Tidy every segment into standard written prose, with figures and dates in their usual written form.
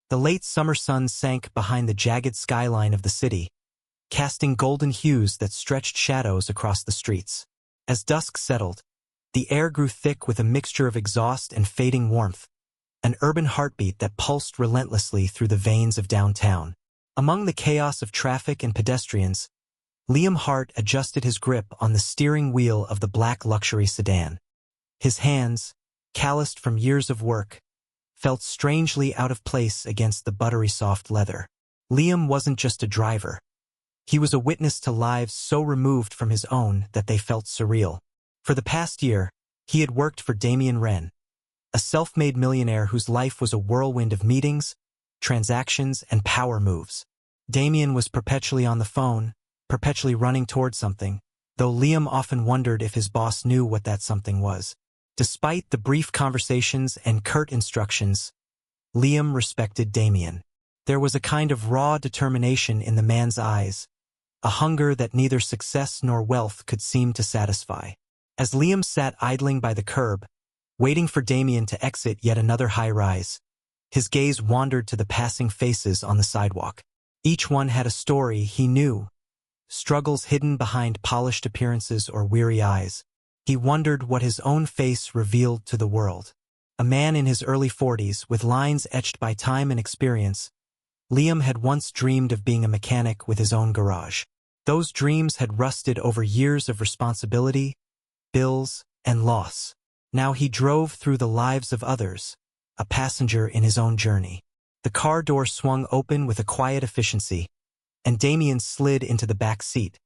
The late summer sun sank behind the jagged skyline of the city, casting golden hues that stretched shadows across the streets. As dusk settled, the air grew thick with a mixture of exhaust and fading warmth, an urban heartbeat that pulsed relentlessly through the veins of downtown. Among the chaos of traffic and pedestrians, Liam Hart adjusted his grip on the steering wheel of the black luxury sedan. His hands, calloused from years of work, felt strangely out of place against the buttery soft leather. Liam wasn't just a driver. He was a witness to lives so removed from his own that they felt surreal. For the past year, he had worked for Damien Wren, a self-made millionaire whose life was a whirlwind of meetings, transactions, and power moves. Damien was perpetually on the phone, perpetually running toward something, though Liam often wondered if his boss knew what that something was. Despite the brief conversations and curt instructions, Liam respected Damien. There was a kind of raw determination in the man's eyes, a hunger that neither success nor wealth could seem to satisfy. As Liam sat idling by the curb, waiting for Damien to exit yet another high-rise, his gaze wandered to the passing faces on the sidewalk. Each one had a story he knew, struggles hidden behind polished appearances or weary eyes. He wondered what his own face revealed to the world. A man in his early 40s, with lines etched by time and experience, Liam had once dreamed of being a mechanic with his own garage. Those dreams had rusted over years of responsibility, bills, and loss. Now he drove through the lives of others, a passenger in his own journey. The car door swung open with a quiet efficiency, and Damien slid into the back seat,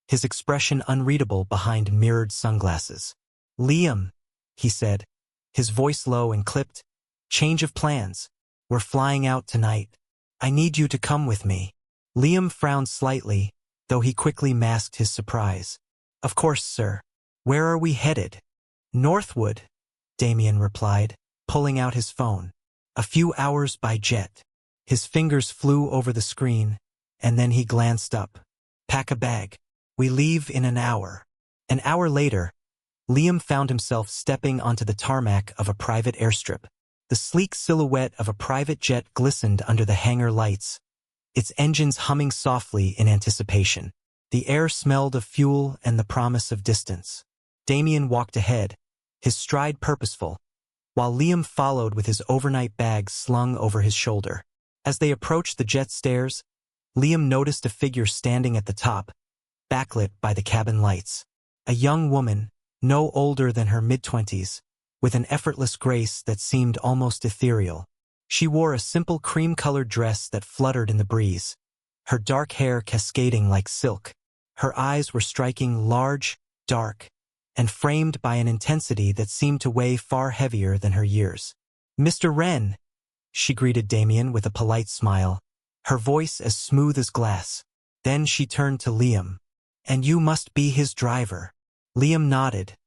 his expression unreadable behind mirrored sunglasses. "Liam," he said, his voice low and clipped, "change of plans. We're flying out tonight. I need you to come with me." Liam frowned slightly, though he quickly masked his surprise. "Of course, sir. Where are we headed?" "Northwood," Damien replied, pulling out his phone. "A few hours by jet." His fingers flew over the screen, and then he glanced up. "Pack a bag. We leave in an hour." An hour later, Liam found himself stepping onto the tarmac of a private airstrip. The sleek silhouette of a private jet glistened under the hangar lights, its engines humming softly in anticipation. The air smelled of fuel and the promise of distance. Damien walked ahead, his stride purposeful, while Liam followed with his overnight bag slung over his shoulder. As they approached the jet stairs, Liam noticed a figure standing at the top, backlit by the cabin lights. A young woman, no older than her mid-20s, with an effortless grace that seemed almost ethereal. She wore a simple cream-colored dress that fluttered in the breeze, her dark hair cascading like silk. Her eyes were striking, large, dark, and framed by an intensity that seemed to weigh far heavier than her years. "Mr. Wren," she greeted Damien with a polite smile, her voice as smooth as glass. Then she turned to Liam. "And you must be his driver." Liam nodded,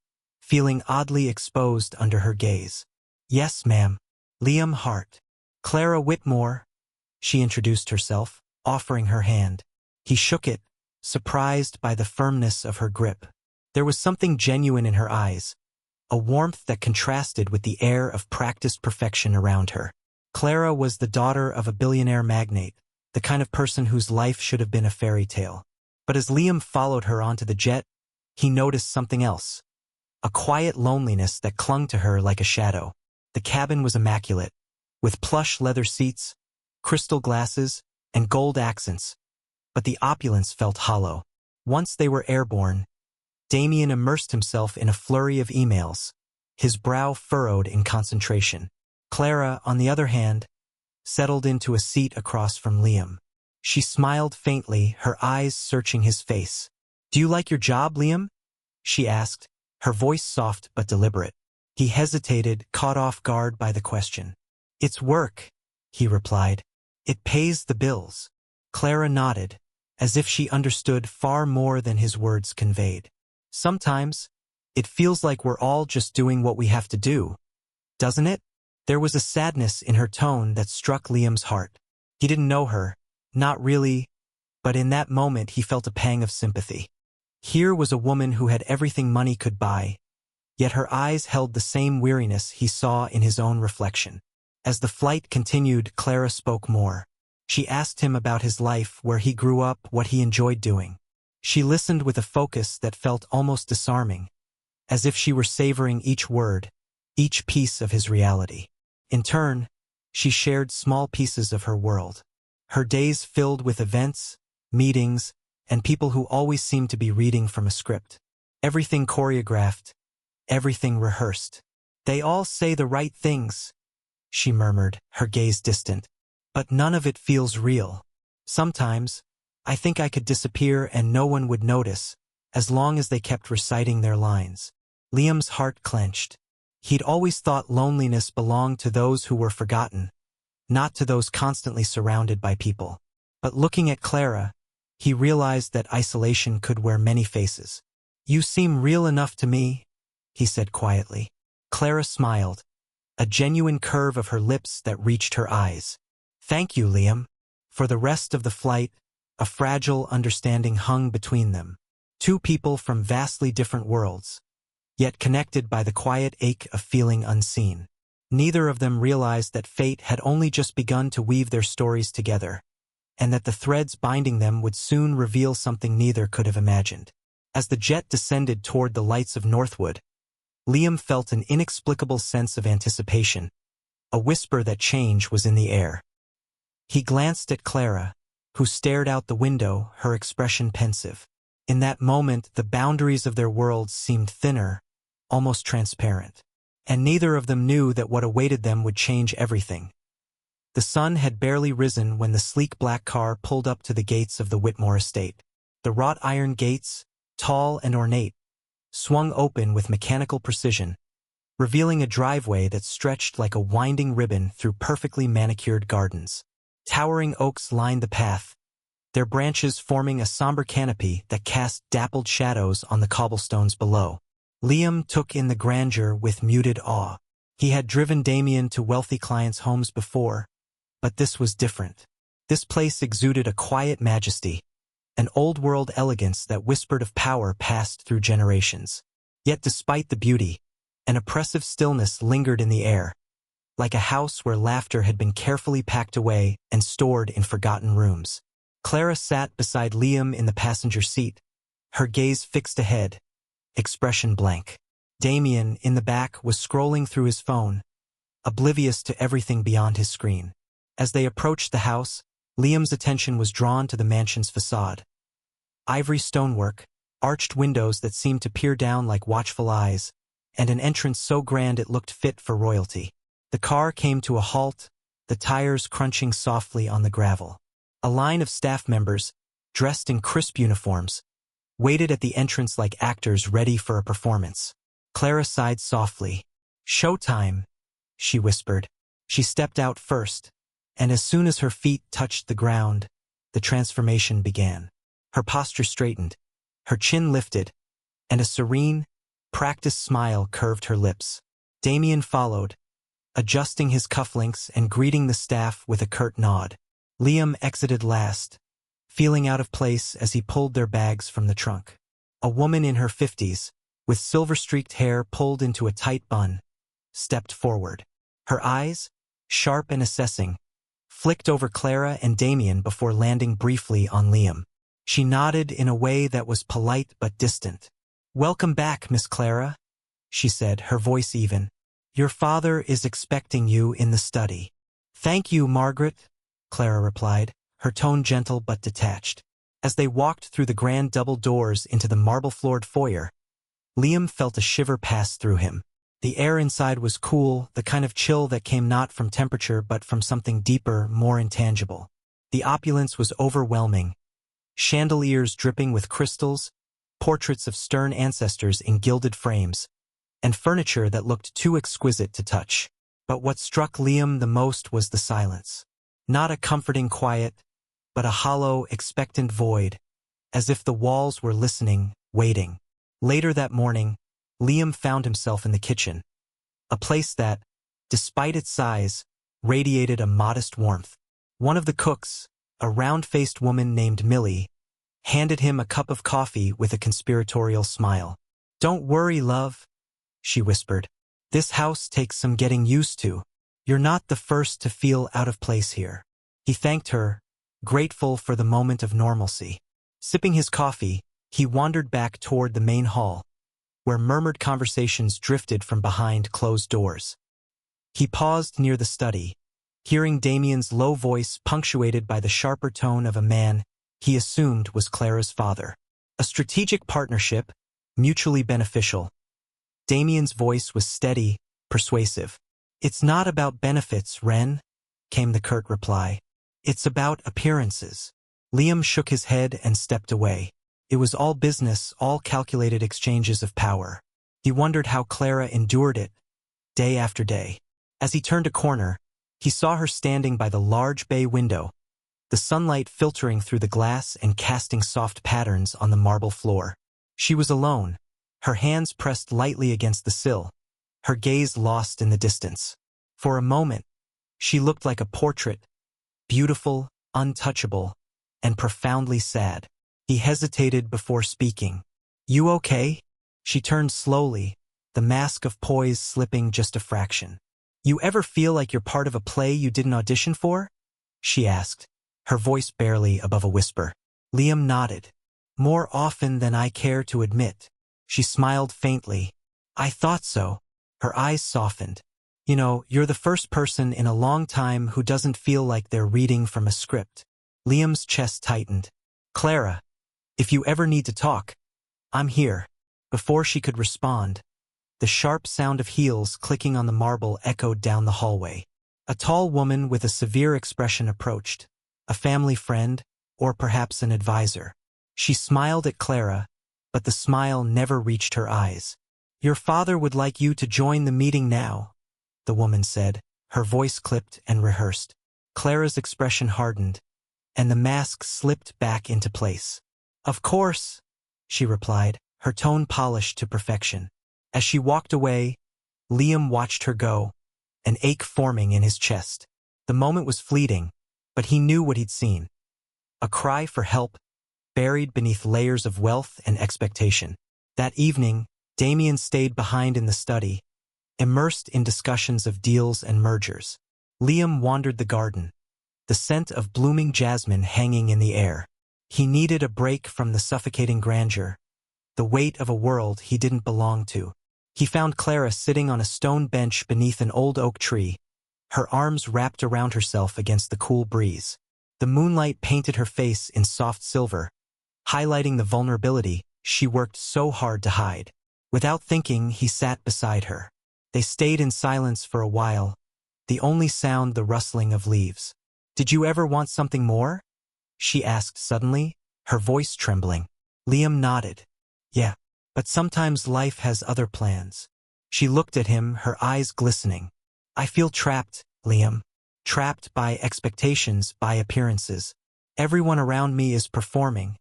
feeling oddly exposed under her gaze. "Yes, ma'am. Liam Hart. Clara Whitmore," she introduced herself, offering her hand. He shook it, surprised by the firmness of her grip. There was something genuine in her eyes, a warmth that contrasted with the air of practiced perfection around her. Clara was the daughter of a billionaire magnate, the kind of person whose life should have been a fairy tale. But as Liam followed her onto the jet, he noticed something else, a quiet loneliness that clung to her like a shadow. The cabin was immaculate, with plush leather seats, crystal glasses, and gold accents, but the opulence felt hollow. Once they were airborne, Damien immersed himself in a flurry of emails, his brow furrowed in concentration. Clara, on the other hand, settled into a seat across from Liam. She smiled faintly, her eyes searching his face. "Do you like your job, Liam?" she asked, her voice soft but deliberate. He hesitated, caught off guard by the question. "It's work," he replied. "It pays the bills." Clara nodded, as if she understood far more than his words conveyed. "Sometimes, it feels like we're all just doing what we have to do, doesn't it?" There was a sadness in her tone that struck Liam's heart. He didn't know her, not really, but in that moment he felt a pang of sympathy. Here was a woman who had everything money could buy, yet her eyes held the same weariness he saw in his own reflection. As the flight continued, Clara spoke more. She asked him about his life, where he grew up, what he enjoyed doing. She listened with a focus that felt almost disarming, as if she were savoring each word, each piece of his reality. In turn, she shared small pieces of her world. Her days filled with events, meetings, and people who always seemed to be reading from a script. Everything choreographed, everything rehearsed. "They all say the right things," she murmured, her gaze distant. "But none of it feels real. Sometimes, I think I could disappear and no one would notice, as long as they kept reciting their lines." Liam's heart clenched. He'd always thought loneliness belonged to those who were forgotten, not to those constantly surrounded by people. But looking at Clara, he realized that isolation could wear many faces. "You seem real enough to me," he said quietly. Clara smiled, a genuine curve of her lips that reached her eyes. "Thank you, Liam." For the rest of the flight, a fragile understanding hung between them. Two people from vastly different worlds, yet connected by the quiet ache of feeling unseen. Neither of them realized that fate had only just begun to weave their stories together, and that the threads binding them would soon reveal something neither could have imagined. As the jet descended toward the lights of Northwood, Liam felt an inexplicable sense of anticipation, a whisper that change was in the air. He glanced at Clara, who stared out the window, her expression pensive. In that moment, the boundaries of their worlds seemed thinner, almost transparent. And neither of them knew that what awaited them would change everything. The sun had barely risen when the sleek black car pulled up to the gates of the Whitmore estate. The wrought iron gates, tall and ornate, swung open with mechanical precision, revealing a driveway that stretched like a winding ribbon through perfectly manicured gardens. Towering oaks lined the path, their branches forming a somber canopy that cast dappled shadows on the cobblestones below. Liam took in the grandeur with muted awe. He had driven Damien to wealthy clients' homes before, but this was different. This place exuded a quiet majesty, an old-world elegance that whispered of power passed through generations. Yet despite the beauty, an oppressive stillness lingered in the air, like a house where laughter had been carefully packed away and stored in forgotten rooms. Clara sat beside Liam in the passenger seat, her gaze fixed ahead, expression blank. Damien, in the back, was scrolling through his phone, oblivious to everything beyond his screen. As they approached the house, Liam's attention was drawn to the mansion's facade. Ivory stonework, arched windows that seemed to peer down like watchful eyes, and an entrance so grand it looked fit for royalty. The car came to a halt, the tires crunching softly on the gravel. A line of staff members, dressed in crisp uniforms, waited at the entrance like actors ready for a performance. Clara sighed softly. "Showtime," she whispered. She stepped out first, and as soon as her feet touched the ground, the transformation began. Her posture straightened, her chin lifted, and a serene, practiced smile curved her lips. Damien followed, adjusting his cufflinks and greeting the staff with a curt nod. Liam exited last, feeling out of place as he pulled their bags from the trunk. A woman in her 50s, with silver-streaked hair pulled into a tight bun, stepped forward. Her eyes, sharp and assessing, flicked over Clara and Damien before landing briefly on Liam. She nodded in a way that was polite but distant. "Welcome back, Miss Clara," she said, her voice even. "Your father is expecting you in the study." "Thank you, Margaret," Clara replied, her tone gentle but detached. As they walked through the grand double doors into the marble-floored foyer, Liam felt a shiver pass through him. The air inside was cool, the kind of chill that came not from temperature but from something deeper, more intangible. The opulence was overwhelming. Chandeliers dripping with crystals, portraits of stern ancestors in gilded frames, and furniture that looked too exquisite to touch. But what struck Liam the most was the silence. Not a comforting quiet, but a hollow, expectant void, as if the walls were listening, waiting. Later that morning, Liam found himself in the kitchen, a place that, despite its size, radiated a modest warmth. One of the cooks, a round-faced woman named Millie, handed him a cup of coffee with a conspiratorial smile. "Don't worry, love," she whispered. "This house takes some getting used to." You're not the first to feel out of place here. He thanked her, grateful for the moment of normalcy. Sipping his coffee, he wandered back toward the main hall, where murmured conversations drifted from behind closed doors. He paused near the study, hearing Damien's low voice punctuated by the sharper tone of a man he assumed was Clara's father. A strategic partnership, mutually beneficial. Damien's voice was steady, persuasive. It's not about benefits, Ren, came the curt reply. It's about appearances. Liam shook his head and stepped away. It was all business, all calculated exchanges of power. He wondered how Clara endured it, day after day. As he turned a corner, he saw her standing by the large bay window, the sunlight filtering through the glass and casting soft patterns on the marble floor. She was alone, her hands pressed lightly against the sill, her gaze lost in the distance. For a moment, she looked like a portrait, beautiful, untouchable, and profoundly sad. He hesitated before speaking. You okay? She turned slowly, the mask of poise slipping just a fraction. You ever feel like you're part of a play you didn't audition for? She asked, her voice barely above a whisper. Liam nodded. More often than I care to admit. She smiled faintly. I thought so. Her eyes softened. You know, you're the first person in a long time who doesn't feel like they're reading from a script. Liam's chest tightened. Clara, if you ever need to talk, I'm here. Before she could respond, the sharp sound of heels clicking on the marble echoed down the hallway. A tall woman with a severe expression approached. A family friend, or perhaps an advisor. She smiled at Clara, but the smile never reached her eyes. Your father would like you to join the meeting now, the woman said, her voice clipped and rehearsed. Clara's expression hardened, and the mask slipped back into place. Of course, she replied, her tone polished to perfection. As she walked away, Liam watched her go, an ache forming in his chest. The moment was fleeting, but he knew what he'd seen. A cry for help, buried beneath layers of wealth and expectation. That evening, Damien stayed behind in the study, immersed in discussions of deals and mergers. Liam wandered the garden, the scent of blooming jasmine hanging in the air. He needed a break from the suffocating grandeur, the weight of a world he didn't belong to. He found Clara sitting on a stone bench beneath an old oak tree, her arms wrapped around herself against the cool breeze. The moonlight painted her face in soft silver, highlighting the vulnerability she worked so hard to hide. Without thinking, he sat beside her. They stayed in silence for a while, the only sound the rustling of leaves. Did you ever want something more? She asked suddenly, her voice trembling. Liam nodded. Yeah, but sometimes life has other plans. She looked at him, her eyes glistening. I feel trapped, Liam. Trapped by expectations, by appearances. Everyone around me is performing,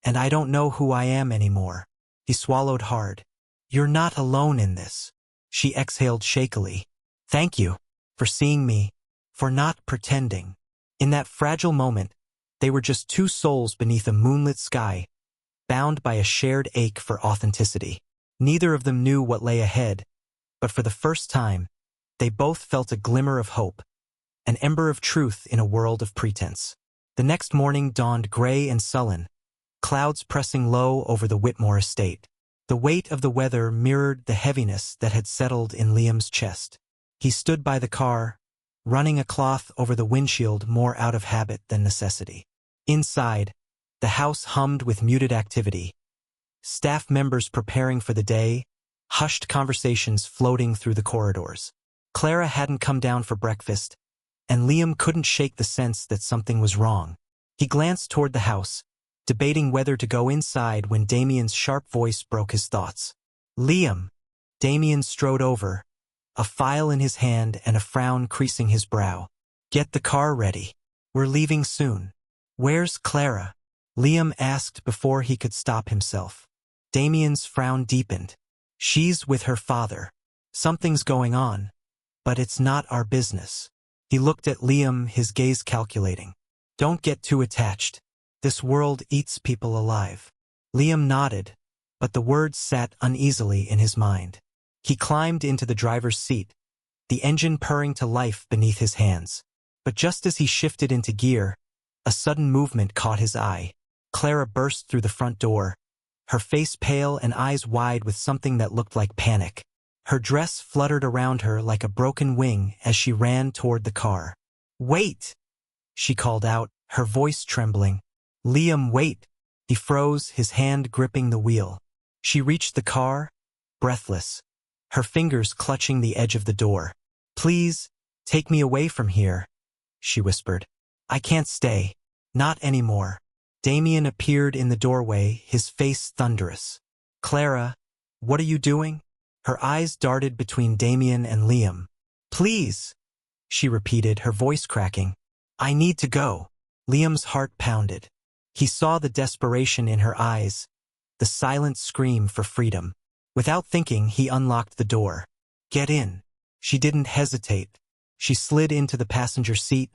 and I don't know who I am anymore. He swallowed hard. You're not alone in this. She exhaled shakily. Thank you for seeing me, for not pretending. In that fragile moment, they were just two souls beneath a moonlit sky, bound by a shared ache for authenticity. Neither of them knew what lay ahead, but for the first time, they both felt a glimmer of hope, an ember of truth in a world of pretense. The next morning dawned gray and sullen, clouds pressing low over the Whitmore estate. The weight of the weather mirrored the heaviness that had settled in Liam's chest. He stood by the car, running a cloth over the windshield more out of habit than necessity. Inside, the house hummed with muted activity. Staff members preparing for the day, hushed conversations floating through the corridors. Clara hadn't come down for breakfast, and Liam couldn't shake the sense that something was wrong. He glanced toward the house, debating whether to go inside when Damien's sharp voice broke his thoughts. Liam! Damien strode over, a file in his hand and a frown creasing his brow. Get the car ready. We're leaving soon. Where's Clara? Liam asked before he could stop himself. Damien's frown deepened. She's with her father. Something's going on, but it's not our business. He looked at Liam, his gaze calculating. Don't get too attached. This world eats people alive. Liam nodded, but the words sat uneasily in his mind. He climbed into the driver's seat, the engine purring to life beneath his hands. But just as he shifted into gear, a sudden movement caught his eye. Clara burst through the front door, her face pale and eyes wide with something that looked like panic. Her dress fluttered around her like a broken wing as she ran toward the car. "Wait!" she called out, her voice trembling. "Liam, wait!" He froze, his hand gripping the wheel. She reached the car, breathless, her fingers clutching the edge of the door. "Please, take me away from here," she whispered. "I can't stay. Not anymore." Damien appeared in the doorway, his face thunderous. "Clara, what are you doing?" Her eyes darted between Damien and Liam. "Please," she repeated, her voice cracking. "I need to go." Liam's heart pounded. He saw the desperation in her eyes, the silent scream for freedom. Without thinking, he unlocked the door. "Get in." She didn't hesitate. She slid into the passenger seat,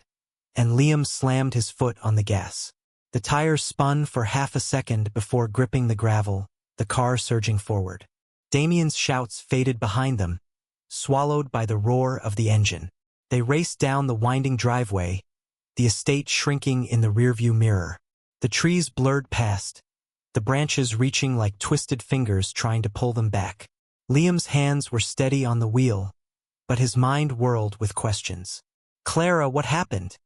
and Liam slammed his foot on the gas. The tires spun for half a second before gripping the gravel, the car surging forward. Damien's shouts faded behind them, swallowed by the roar of the engine. They raced down the winding driveway, the estate shrinking in the rearview mirror. The trees blurred past, the branches reaching like twisted fingers trying to pull them back. Liam's hands were steady on the wheel, but his mind whirled with questions. "Clara, what happened?"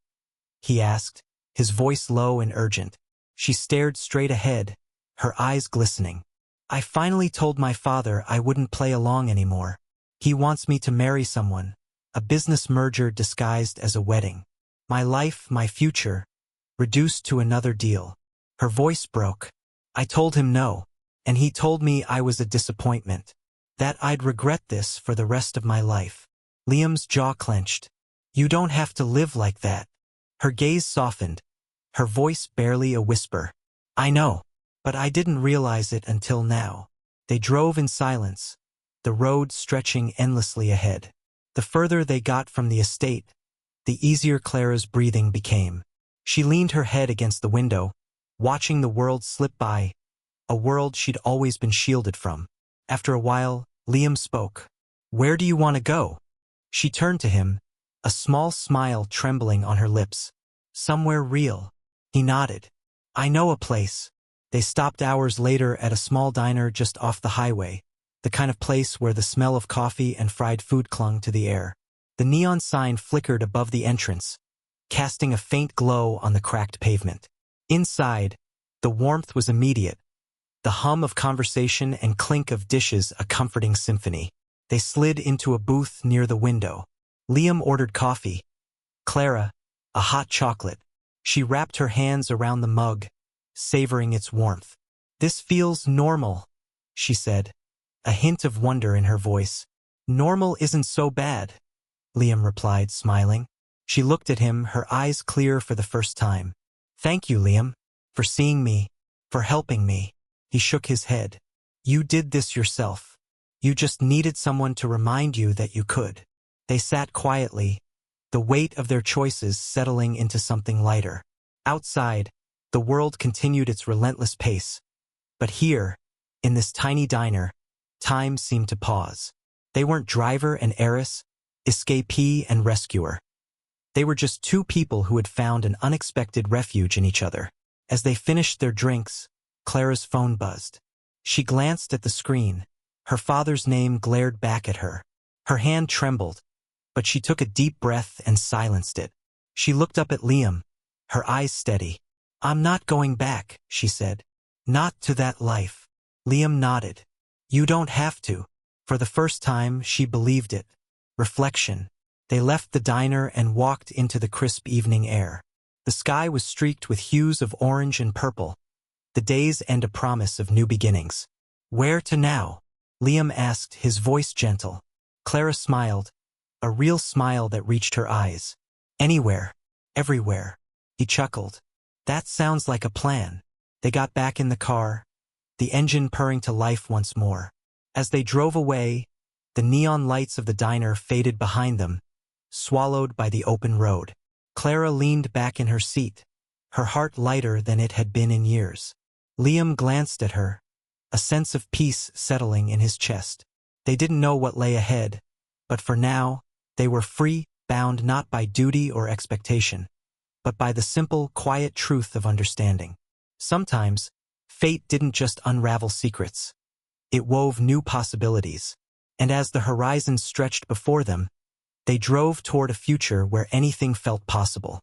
he asked, his voice low and urgent. She stared straight ahead, her eyes glistening. "I finally told my father I wouldn't play along anymore. He wants me to marry someone, a business merger disguised as a wedding. My life, my future, reduced to another deal." Her voice broke. "I told him no, and he told me I was a disappointment, that I'd regret this for the rest of my life." Liam's jaw clenched. "You don't have to live like that." Her gaze softened, her voice barely a whisper. "I know, but I didn't realize it until now." They drove in silence, the road stretching endlessly ahead. The further they got from the estate, the easier Clara's breathing became. She leaned her head against the window, watching the world slip by, a world she'd always been shielded from. After a while, Liam spoke. "Where do you want to go?" She turned to him, a small smile trembling on her lips. "Somewhere real." He nodded. "I know a place." They stopped hours later at a small diner just off the highway, the kind of place where the smell of coffee and fried food clung to the air. The neon sign flickered above the entrance, casting a faint glow on the cracked pavement. Inside, the warmth was immediate, the hum of conversation and clink of dishes a comforting symphony. They slid into a booth near the window. Liam ordered coffee. Clara, a hot chocolate. She wrapped her hands around the mug, savoring its warmth. "This feels normal," she said, a hint of wonder in her voice. "Normal isn't so bad," Liam replied, smiling. She looked at him, her eyes clear for the first time. "Thank you, Liam, for seeing me, for helping me." He shook his head. "You did this yourself. You just needed someone to remind you that you could." They sat quietly, the weight of their choices settling into something lighter. Outside, the world continued its relentless pace. But here, in this tiny diner, time seemed to pause. They weren't driver and heiress, escapee and rescuer. They were just two people who had found an unexpected refuge in each other. As they finished their drinks, Clara's phone buzzed. She glanced at the screen. Her father's name glared back at her. Her hand trembled, but she took a deep breath and silenced it. She looked up at Liam, her eyes steady. "I'm not going back," she said. "Not to that life." Liam nodded. "You don't have to." For the first time, she believed it. Reflection. They left the diner and walked into the crisp evening air. The sky was streaked with hues of orange and purple, the day's end a promise of new beginnings. "Where to now?" Liam asked, his voice gentle. Clara smiled, a real smile that reached her eyes. "Anywhere, everywhere." He chuckled. "That sounds like a plan." They got back in the car, the engine purring to life once more. As they drove away, the neon lights of the diner faded behind them, swallowed by the open road. Clara leaned back in her seat, her heart lighter than it had been in years. Liam glanced at her, a sense of peace settling in his chest. They didn't know what lay ahead, but for now, They were free, bound not by duty or expectation, but by the simple, quiet truth of understanding. Sometimes, fate didn't just unravel secrets. It wove new possibilities, and as the horizon stretched before them, they drove toward a future where anything felt possible.